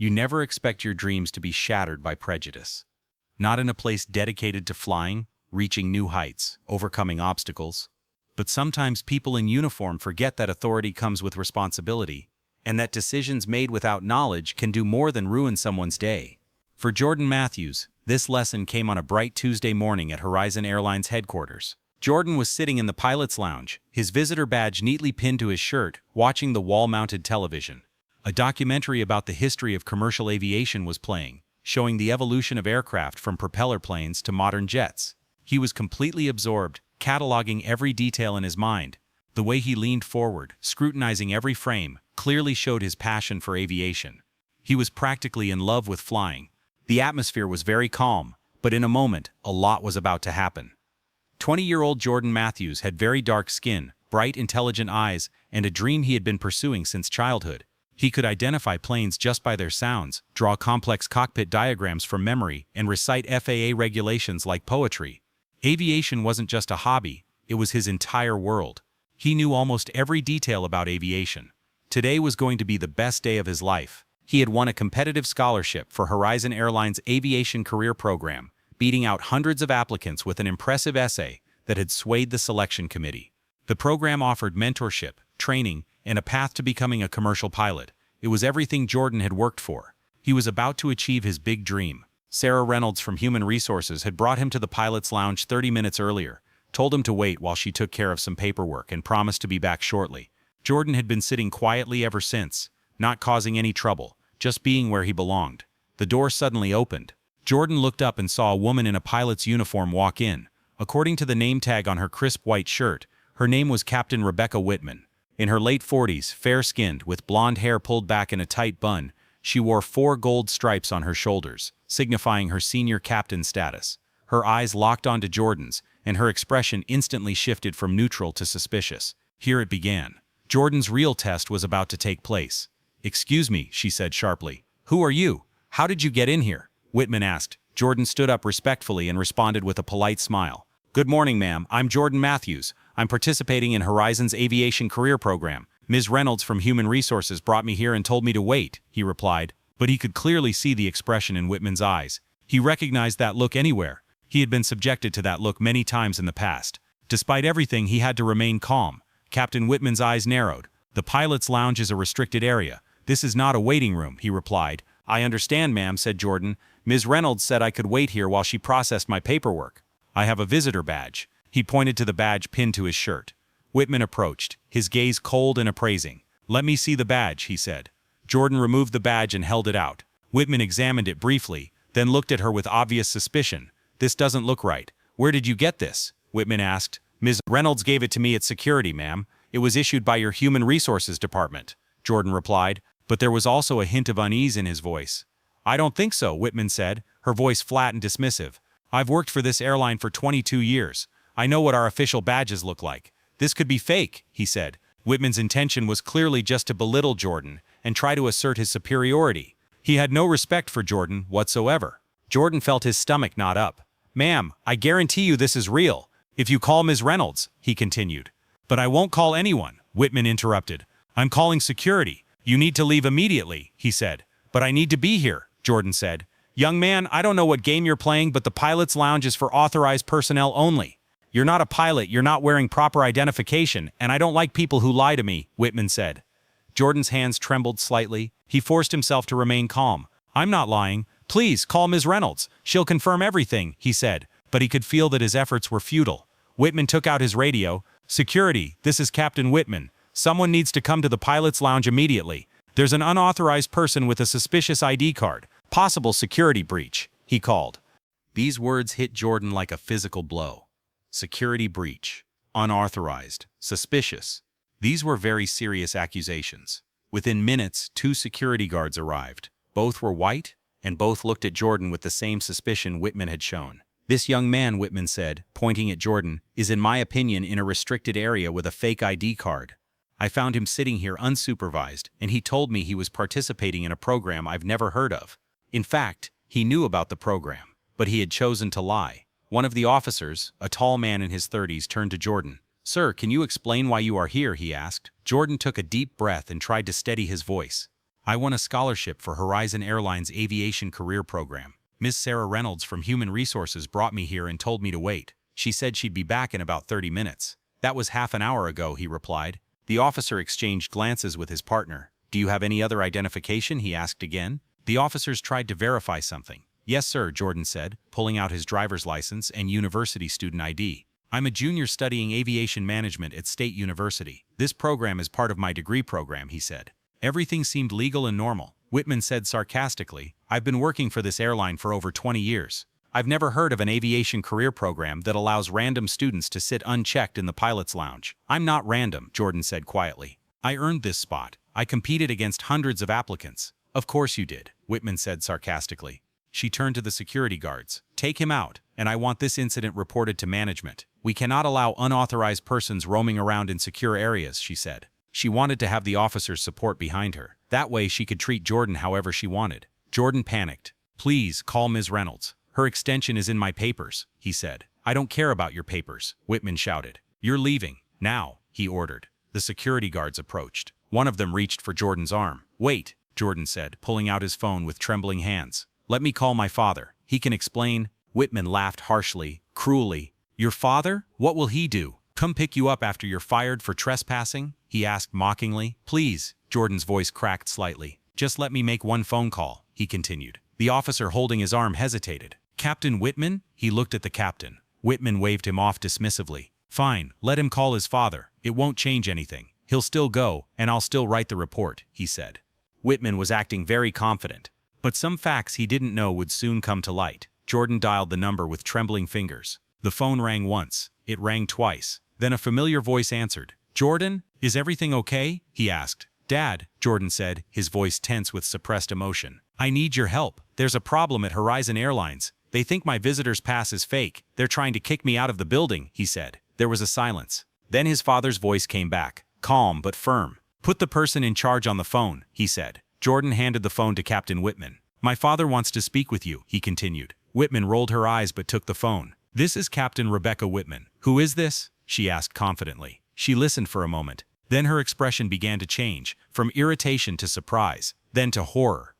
You never expect your dreams to be shattered by prejudice. Not in a place dedicated to flying, reaching new heights, overcoming obstacles. But sometimes people in uniform forget that authority comes with responsibility, and that decisions made without knowledge can do more than ruin someone's day. For Jordan Matthews, this lesson came on a bright Tuesday morning at Horizon Airlines headquarters. Jordan was sitting in the pilot's lounge, his visitor badge neatly pinned to his shirt, watching the wall-mounted television. A documentary about the history of commercial aviation was playing, showing the evolution of aircraft from propeller planes to modern jets. He was completely absorbed, cataloging every detail in his mind. The way he leaned forward, scrutinizing every frame, clearly showed his passion for aviation. He was practically in love with flying. The atmosphere was very calm, but in a moment, a lot was about to happen. 20-year-old Jordan Matthews had very dark skin, bright, intelligent eyes, and a dream he had been pursuing since childhood. He could identify planes just by their sounds, draw complex cockpit diagrams from memory, and recite FAA regulations like poetry. Aviation wasn't just a hobby, it was his entire world. He knew almost every detail about aviation. Today was going to be the best day of his life. He had won a competitive scholarship for Horizon Airlines' Aviation Career Program, beating out hundreds of applicants with an impressive essay that had swayed the selection committee. The program offered mentorship, training, and a path to becoming a commercial pilot. It was everything Jordan had worked for. He was about to achieve his big dream. Sarah Reynolds from Human Resources had brought him to the pilot's lounge 30 minutes earlier, told him to wait while she took care of some paperwork, and promised to be back shortly. Jordan had been sitting quietly ever since, not causing any trouble, just being where he belonged. The door suddenly opened. Jordan looked up and saw a woman in a pilot's uniform walk in. According to the name tag on her crisp white shirt, her name was Captain Rebecca Whitman. In her late 40s, fair-skinned, with blonde hair pulled back in a tight bun, she wore 4 gold stripes on her shoulders, signifying her senior captain status. Her eyes locked onto Jordan's, and her expression instantly shifted from neutral to suspicious. Here it began. Jordan's real test was about to take place. "Excuse me," she said sharply. "Who are you? How did you get in here?" Whitman asked. Jordan stood up respectfully and responded with a polite smile. "Good morning, ma'am. I'm Jordan Matthews. I'm participating in Horizon's Aviation Career Program. Ms. Reynolds from Human Resources brought me here and told me to wait," he replied. But he could clearly see the expression in Whitman's eyes. He recognized that look anywhere. He had been subjected to that look many times in the past. Despite everything, he had to remain calm. Captain Whitman's eyes narrowed. "The pilot's lounge is a restricted area. This is not a waiting room," he replied. "I understand, ma'am," said Jordan. "Ms. Reynolds said I could wait here while she processed my paperwork. I have a visitor badge." He pointed to the badge pinned to his shirt. Whitman approached, his gaze cold and appraising. "Let me see the badge," he said. Jordan removed the badge and held it out. Whitman examined it briefly, then looked at her with obvious suspicion. "This doesn't look right. Where did you get this?" Whitman asked. "Ms. Reynolds gave it to me at security, ma'am. It was issued by your Human Resources Department," Jordan replied, but there was also a hint of unease in his voice. "I don't think so," Whitman said, her voice flat and dismissive. "I've worked for this airline for 22 years. I know what our official badges look like. This could be fake," he said. Whitman's intention was clearly just to belittle Jordan and try to assert his superiority. He had no respect for Jordan whatsoever. Jordan felt his stomach knot up. "Ma'am, I guarantee you this is real. If you call Ms. Reynolds," he continued. "But I won't call anyone," Whitman interrupted. "I'm calling security. You need to leave immediately," he said. "But I need to be here," Jordan said. "Young man, I don't know what game you're playing, but the pilot's lounge is for authorized personnel only. You're not a pilot, you're not wearing proper identification, and I don't like people who lie to me," Whitman said. Jordan's hands trembled slightly. He forced himself to remain calm. "I'm not lying. Please, call Ms. Reynolds. She'll confirm everything," he said. But he could feel that his efforts were futile. Whitman took out his radio. "Security, this is Captain Whitman. Someone needs to come to the pilot's lounge immediately. There's an unauthorized person with a suspicious ID card. Possible security breach," he called. These words hit Jordan like a physical blow. Security breach, unauthorized, suspicious. These were very serious accusations. Within minutes, 2 security guards arrived. Both were white, and both looked at Jordan with the same suspicion Whitman had shown. "This young man," Whitman said, pointing at Jordan, "is in my opinion in a restricted area with a fake ID card. I found him sitting here unsupervised, and he told me he was participating in a program I've never heard of. In fact, he knew about the program, but he had chosen to lie." One of the officers, a tall man in his 30s, turned to Jordan. "Sir, can you explain why you are here?" he asked. Jordan took a deep breath and tried to steady his voice. I won a scholarship for Horizon Airlines Aviation Career Program. Miss Sarah Reynolds from Human Resources brought me here and told me to wait. She said she'd be back in about 30 minutes. That was half an hour ago, he replied. The officer exchanged glances with his partner. Do you have any other identification? He asked again. The officers tried to verify something. Yes, sir, Jordan said, pulling out his driver's license and university student ID. I'm a junior studying aviation management at State University. This program is part of my degree program, he said. Everything seemed legal and normal. Whitman said sarcastically, I've been working for this airline for over 20 years. I've never heard of an aviation career program that allows random students to sit unchecked in the pilot's lounge. I'm not random, Jordan said quietly. I earned this spot. I competed against hundreds of applicants. Of course you did, Whitman said sarcastically. She turned to the security guards. Take him out, and I want this incident reported to management. We cannot allow unauthorized persons roaming around in secure areas, she said. She wanted to have the officer's support behind her. That way she could treat Jordan however she wanted. Jordan panicked. Please, call Ms. Reynolds. Her extension is in my papers, he said. I don't care about your papers, Whitman shouted. You're leaving. Now, he ordered. The security guards approached. One of them reached for Jordan's arm. Wait, Jordan said, pulling out his phone with trembling hands. Let me call my father. He can explain. Whitman laughed harshly, cruelly. Your father? What will he do? Come pick you up after you're fired for trespassing? He asked mockingly. Please, Jordan's voice cracked slightly. Just let me make one phone call, he continued. The officer holding his arm hesitated. Captain Whitman? He looked at the captain. Whitman waved him off dismissively. Fine, let him call his father. It won't change anything. He'll still go, and I'll still write the report, he said. Whitman was acting very confident. But some facts he didn't know would soon come to light. Jordan dialed the number with trembling fingers. The phone rang once. It rang twice. Then a familiar voice answered. Jordan, is everything okay? He asked. Dad, Jordan said, his voice tense with suppressed emotion. I need your help. There's a problem at Horizon Airlines. They think my visitor's pass is fake. They're trying to kick me out of the building, he said. There was a silence. Then his father's voice came back, calm but firm. Put the person in charge on the phone, he said. Jordan handed the phone to Captain Whitman. My father wants to speak with you, he continued. Whitman rolled her eyes but took the phone. This is Captain Rebecca Whitman. Who is this? She asked confidently. She listened for a moment. Then her expression began to change, from irritation to surprise, then to horror.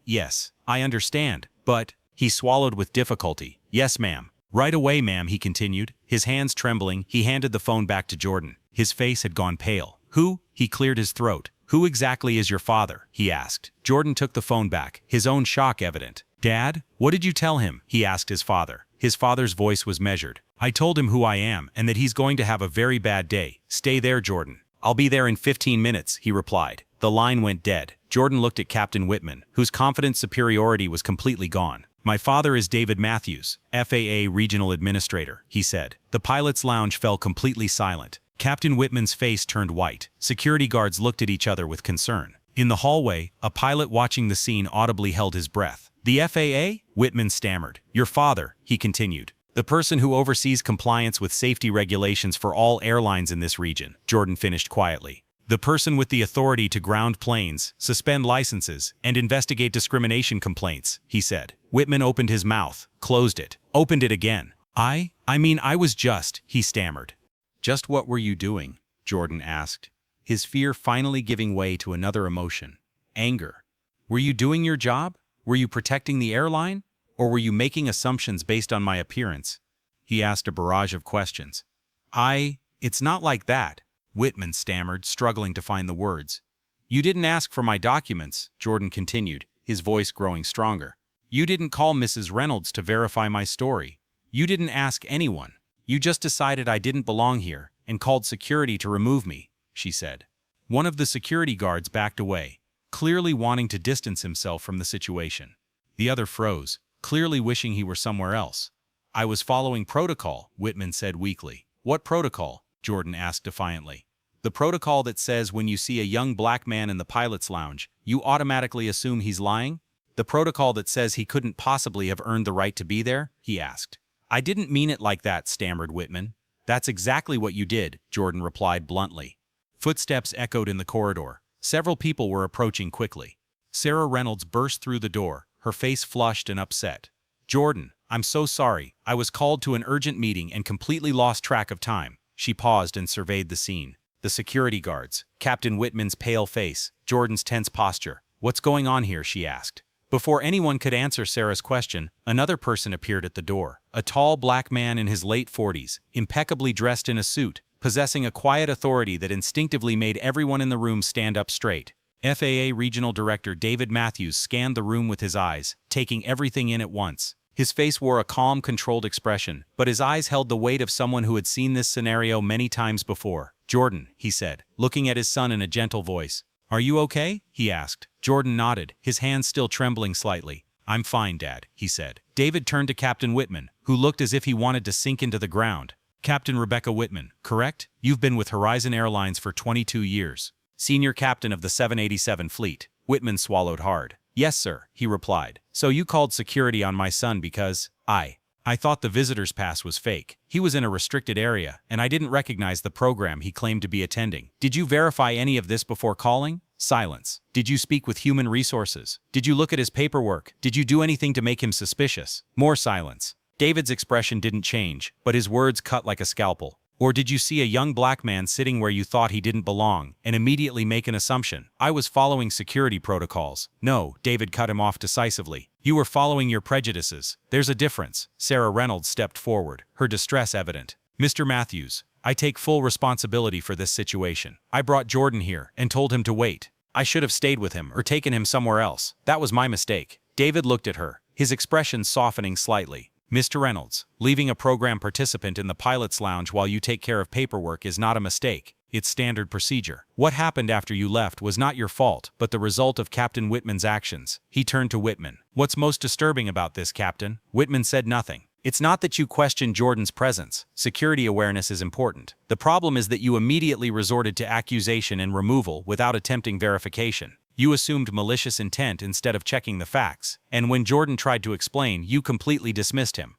Yes, I understand, but... He swallowed with difficulty. Yes, ma'am. Right away, ma'am, he continued. His hands trembling, he handed the phone back to Jordan. His face had gone pale. Who? He cleared his throat. Who exactly is your father? He asked. Jordan took the phone back, his own shock evident. Dad, what did you tell him? He asked his father. His father's voice was measured. I told him who I am and that he's going to have a very bad day. Stay there, Jordan. I'll be there in 15 minutes, he replied. The line went dead. Jordan looked at Captain Whitman, whose confident superiority was completely gone. My father is David Matthews, FAA Regional Administrator, he said. The pilot's lounge fell completely silent. Captain Whitman's face turned white. Security guards looked at each other with concern. In the hallway, a pilot watching the scene audibly held his breath. The FAA? Whitman stammered. Your father, he continued. The person who oversees compliance with safety regulations for all airlines in this region, Jordan finished quietly. The person with the authority to ground planes, suspend licenses, and investigate discrimination complaints, he said. Whitman opened his mouth, closed it, opened it again. I was just, he stammered. Just what were you doing? Jordan asked, his fear finally giving way to another emotion, anger. Were you doing your job? Were you protecting the airline? Or were you making assumptions based on my appearance? He asked a barrage of questions. It's not like that. Whitman stammered, struggling to find the words. You didn't ask for my documents, Jordan continued, his voice growing stronger. You didn't call Mrs. Reynolds to verify my story. You didn't ask anyone. You just decided I didn't belong here and called security to remove me, she said. One of the security guards backed away, clearly wanting to distance himself from the situation. The other froze, clearly wishing he were somewhere else. I was following protocol, Whitman said weakly. What protocol? Jordan asked defiantly. The protocol that says when you see a young black man in the pilot's lounge, you automatically assume he's lying? The protocol that says he couldn't possibly have earned the right to be there? He asked. I didn't mean it like that, stammered Whitman. That's exactly what you did, Jordan replied bluntly. Footsteps echoed in the corridor. Several people were approaching quickly. Sarah Reynolds burst through the door, her face flushed and upset. Jordan, I'm so sorry. I was called to an urgent meeting and completely lost track of time. She paused and surveyed the scene. The security guards, Captain Whitman's pale face, Jordan's tense posture. "What's going on here?" she asked. Before anyone could answer Sarah's question, another person appeared at the door. A tall black man in his late 40s, impeccably dressed in a suit, possessing a quiet authority that instinctively made everyone in the room stand up straight. FAA Regional Director David Matthews scanned the room with his eyes, taking everything in at once. His face wore a calm, controlled expression, but his eyes held the weight of someone who had seen this scenario many times before. "Jordan," he said, looking at his son in a gentle voice. "Are you okay?" he asked. Jordan nodded, his hands still trembling slightly. "I'm fine, Dad," he said. David turned to Captain Whitman, who looked as if he wanted to sink into the ground. "Captain Rebecca Whitman, correct? You've been with Horizon Airlines for 22 years. Senior captain of the 787 fleet." Whitman swallowed hard. "Yes, sir," he replied. "So you called security on my son because I thought the visitor's pass was fake. He was in a restricted area, and I didn't recognize the program he claimed to be attending. Did you verify any of this before calling?" Silence. "Did you speak with human resources? Did you look at his paperwork? Did you do anything to make him suspicious?" More silence. David's expression didn't change, but his words cut like a scalpel. "Or did you see a young black man sitting where you thought he didn't belong, and immediately make an assumption? I was following security protocols." "No," David cut him off decisively. "You were following your prejudices. There's a difference." Sarah Reynolds stepped forward, her distress evident. "Mr. Matthews, I take full responsibility for this situation. I brought Jordan here and told him to wait. I should have stayed with him or taken him somewhere else. That was my mistake." David looked at her, his expression softening slightly. "Mr. Reynolds, leaving a program participant in the pilot's lounge while you take care of paperwork is not a mistake. It's standard procedure. What happened after you left was not your fault, but the result of Captain Whitman's actions." He turned to Whitman. "What's most disturbing about this, Captain?" Whitman said nothing. "It's not that you question Jordan's presence. Security awareness is important. The problem is that you immediately resorted to accusation and removal without attempting verification. You assumed malicious intent instead of checking the facts, and when Jordan tried to explain, you completely dismissed him."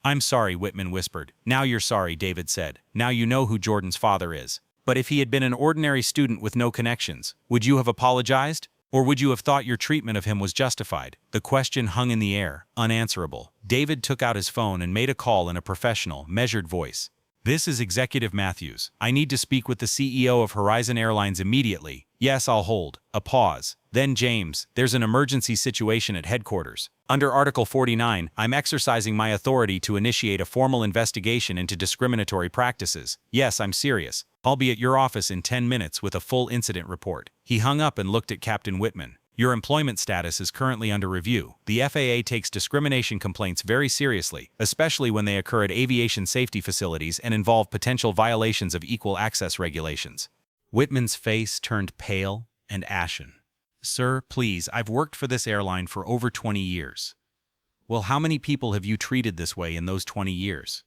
I'm sorry," Whitman whispered. "Now you're sorry," David said. "Now you know who Jordan's father is. But if he had been an ordinary student with no connections, would you have apologized? Or would you have thought your treatment of him was justified?" The question hung in the air, unanswerable. David took out his phone and made a call in a professional, measured voice. "This is Executive Matthews. I need to speak with the CEO of Horizon Airlines immediately." "Yes, I'll hold." A pause. Then James, "There's an emergency situation at headquarters. Under Article 49, I'm exercising my authority to initiate a formal investigation into discriminatory practices. Yes, I'm serious. I'll be at your office in 10 minutes with a full incident report." He hung up and looked at Captain Whitman. "Your employment status is currently under review. The FAA takes discrimination complaints very seriously, especially when they occur at aviation safety facilities and involve potential violations of equal access regulations." Whitman's face turned pale and ashen. "Sir, please, I've worked for this airline for over 20 years. Well, how many people have you treated this way in those 20 years?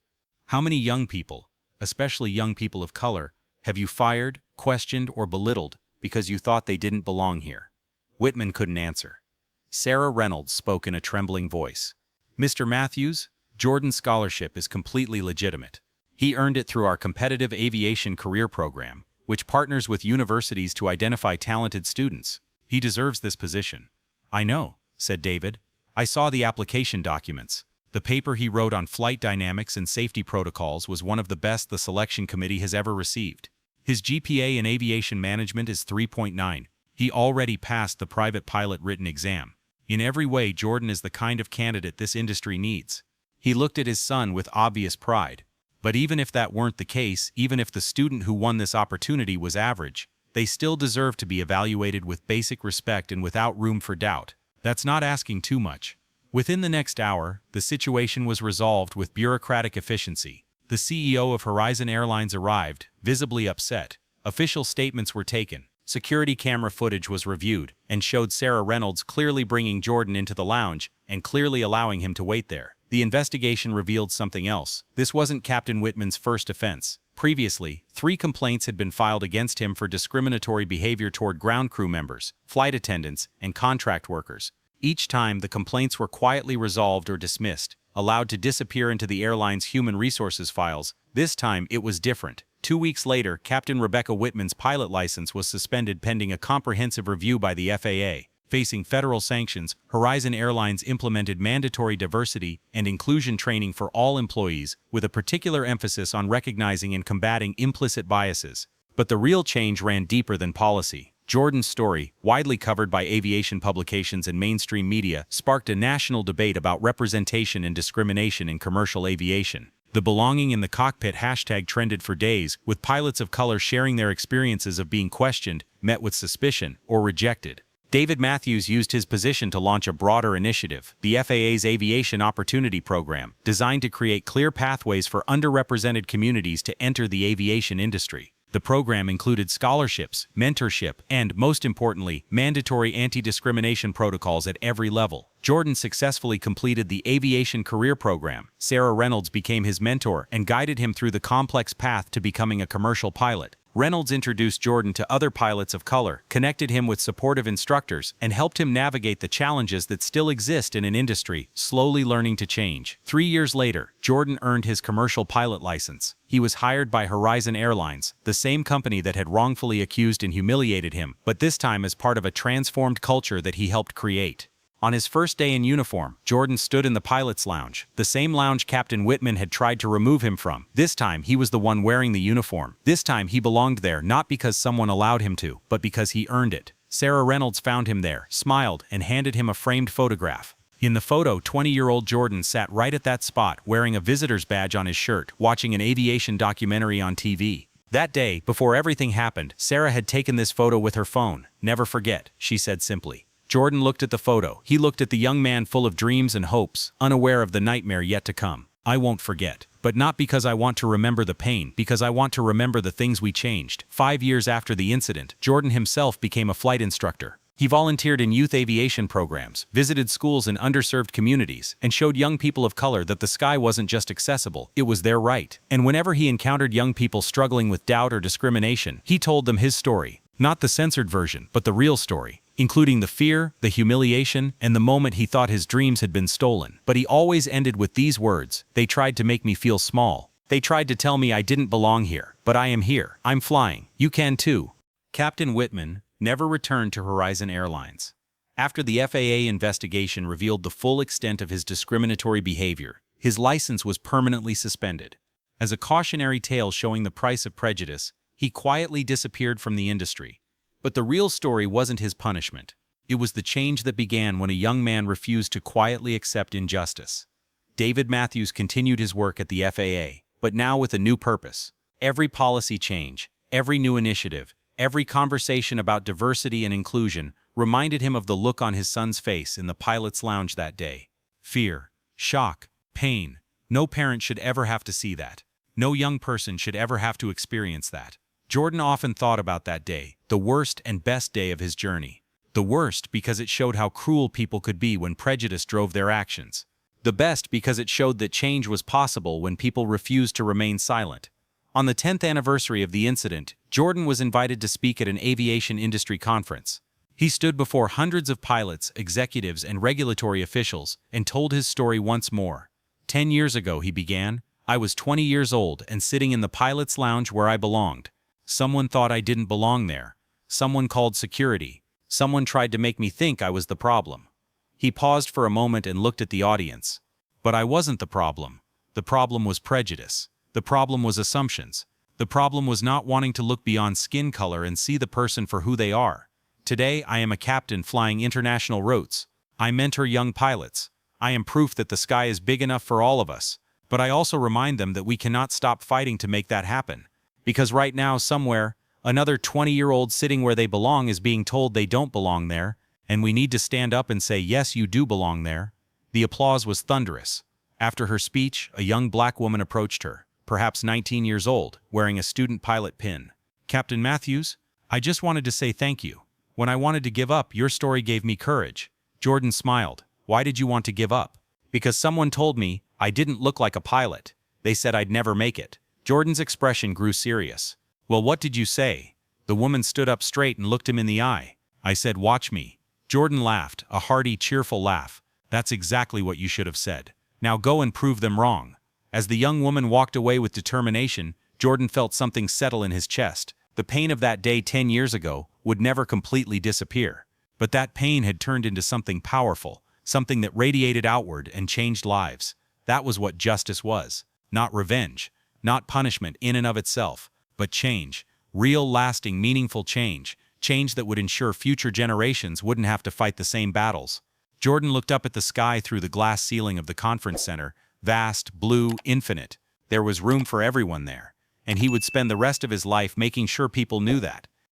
How many young people, especially young people of color, have you fired, questioned, or belittled because you thought they didn't belong here?" Whitman couldn't answer. Sarah Reynolds spoke in a trembling voice. "Mr. Matthews, Jordan's scholarship is completely legitimate. He earned it through our competitive aviation career program, which partners with universities to identify talented students. He deserves this position." "I know," said David. "I saw the application documents. The paper he wrote on flight dynamics and safety protocols was one of the best the selection committee has ever received. His GPA in aviation management is 3.9. He already passed the private pilot written exam. In every way, Jordan is the kind of candidate this industry needs." He looked at his son with obvious pride. "But even if that weren't the case, even if the student who won this opportunity was average, they still deserve to be evaluated with basic respect and without room for doubt. That's not asking too much." Within the next hour, the situation was resolved with bureaucratic efficiency. The CEO of Horizon Airlines arrived, visibly upset. Official statements were taken. Security camera footage was reviewed and showed Sarah Reynolds clearly bringing Jordan into the lounge and clearly allowing him to wait there. The investigation revealed something else. This wasn't Captain Whitman's first offense. Previously, 3 complaints had been filed against him for discriminatory behavior toward ground crew members, flight attendants, and contract workers. Each time, the complaints were quietly resolved or dismissed, allowed to disappear into the airline's human resources files. This time, it was different. 2 weeks later, Captain Rebecca Whitman's pilot license was suspended pending a comprehensive review by the FAA. Facing federal sanctions, Horizon Airlines implemented mandatory diversity and inclusion training for all employees, with a particular emphasis on recognizing and combating implicit biases. But the real change ran deeper than policy. Jordan's story, widely covered by aviation publications and mainstream media, sparked a national debate about representation and discrimination in commercial aviation. The belonging in the cockpit hashtag trended for days, with pilots of color sharing their experiences of being questioned, met with suspicion, or rejected. David Matthews used his position to launch a broader initiative, the FAA's Aviation Opportunity Program, designed to create clear pathways for underrepresented communities to enter the aviation industry. The program included scholarships, mentorship, and, most importantly, mandatory anti-discrimination protocols at every level. Jordan successfully completed the Aviation Career Program. Sarah Reynolds became his mentor and guided him through the complex path to becoming a commercial pilot. Reynolds introduced Jordan to other pilots of color, connected him with supportive instructors, and helped him navigate the challenges that still exist in an industry slowly learning to change. 3 years later, Jordan earned his commercial pilot license. He was hired by Horizon Airlines, the same company that had wrongfully accused and humiliated him, but this time as part of a transformed culture that he helped create. On his first day in uniform, Jordan stood in the pilot's lounge, the same lounge Captain Whitman had tried to remove him from. This time, he was the one wearing the uniform. This time, he belonged there not because someone allowed him to, but because he earned it. Sarah Reynolds found him there, smiled, and handed him a framed photograph. In the photo, 20-year-old Jordan sat right at that spot, wearing a visitor's badge on his shirt, watching an aviation documentary on TV. That day, before everything happened, Sarah had taken this photo with her phone. "Never forget," she said simply. Jordan looked at the photo. He looked at the young man full of dreams and hopes, unaware of the nightmare yet to come. "I won't forget. But not because I want to remember the pain, because I want to remember the things we changed." 5 years after the incident, Jordan himself became a flight instructor. He volunteered in youth aviation programs, visited schools in underserved communities, and showed young people of color that the sky wasn't just accessible, it was their right. And whenever he encountered young people struggling with doubt or discrimination, he told them his story. Not the censored version, but the real story, including the fear, the humiliation, and the moment he thought his dreams had been stolen. But he always ended with these words: "They tried to make me feel small. They tried to tell me I didn't belong here, but I am here. I'm flying. You can too." Captain Whitman never returned to Horizon Airlines. After the FAA investigation revealed the full extent of his discriminatory behavior, his license was permanently suspended. As a cautionary tale showing the price of prejudice, he quietly disappeared from the industry. But the real story wasn't his punishment. It was the change that began when a young man refused to quietly accept injustice. David Matthews continued his work at the FAA, but now with a new purpose. Every policy change, every new initiative, every conversation about diversity and inclusion reminded him of the look on his son's face in the pilot's lounge that day. Fear, shock, pain. No parent should ever have to see that. No young person should ever have to experience that. Jordan often thought about that day, the worst and best day of his journey. The worst because it showed how cruel people could be when prejudice drove their actions. The best because it showed that change was possible when people refused to remain silent. On the 10th anniversary of the incident, Jordan was invited to speak at an aviation industry conference. He stood before hundreds of pilots, executives, and regulatory officials and told his story once more. 10 years ago, he began, I was 20 years old and sitting in the pilot's lounge where I belonged. Someone thought I didn't belong there. Someone called security. Someone tried to make me think I was the problem. He paused for a moment and looked at the audience. But I wasn't the problem. The problem was prejudice. The problem was assumptions. The problem was not wanting to look beyond skin color and see the person for who they are. Today, I am a captain flying international routes. I mentor young pilots. I am proof that the sky is big enough for all of us. But I also remind them that we cannot stop fighting to make that happen. Because right now, somewhere, another 20-year-old sitting where they belong is being told they don't belong there, and we need to stand up and say, yes, you do belong there. The applause was thunderous. After her speech, a young black woman approached her, perhaps 19 years old, wearing a student pilot pin. Captain Matthews, I just wanted to say thank you. When I wanted to give up, your story gave me courage. Jordan smiled. Why did you want to give up? Because someone told me I didn't look like a pilot. They said I'd never make it. Jordan's expression grew serious. Well, what did you say? The woman stood up straight and looked him in the eye. I said, watch me. Jordan laughed, a hearty, cheerful laugh. That's exactly what you should have said. Now go and prove them wrong. As the young woman walked away with determination, Jordan felt something settle in his chest. The pain of that day 10 years ago would never completely disappear. But that pain had turned into something powerful, something that radiated outward and changed lives. That was what justice was. Not revenge, not punishment in and of itself, but change. Real, lasting, meaningful change. change that would ensure future generations wouldn't have to fight the same battles. Jordan looked up at the sky through the glass ceiling of the conference center, vast, blue, infinite. There was room for everyone there, and he would spend the rest of his life making sure people knew that.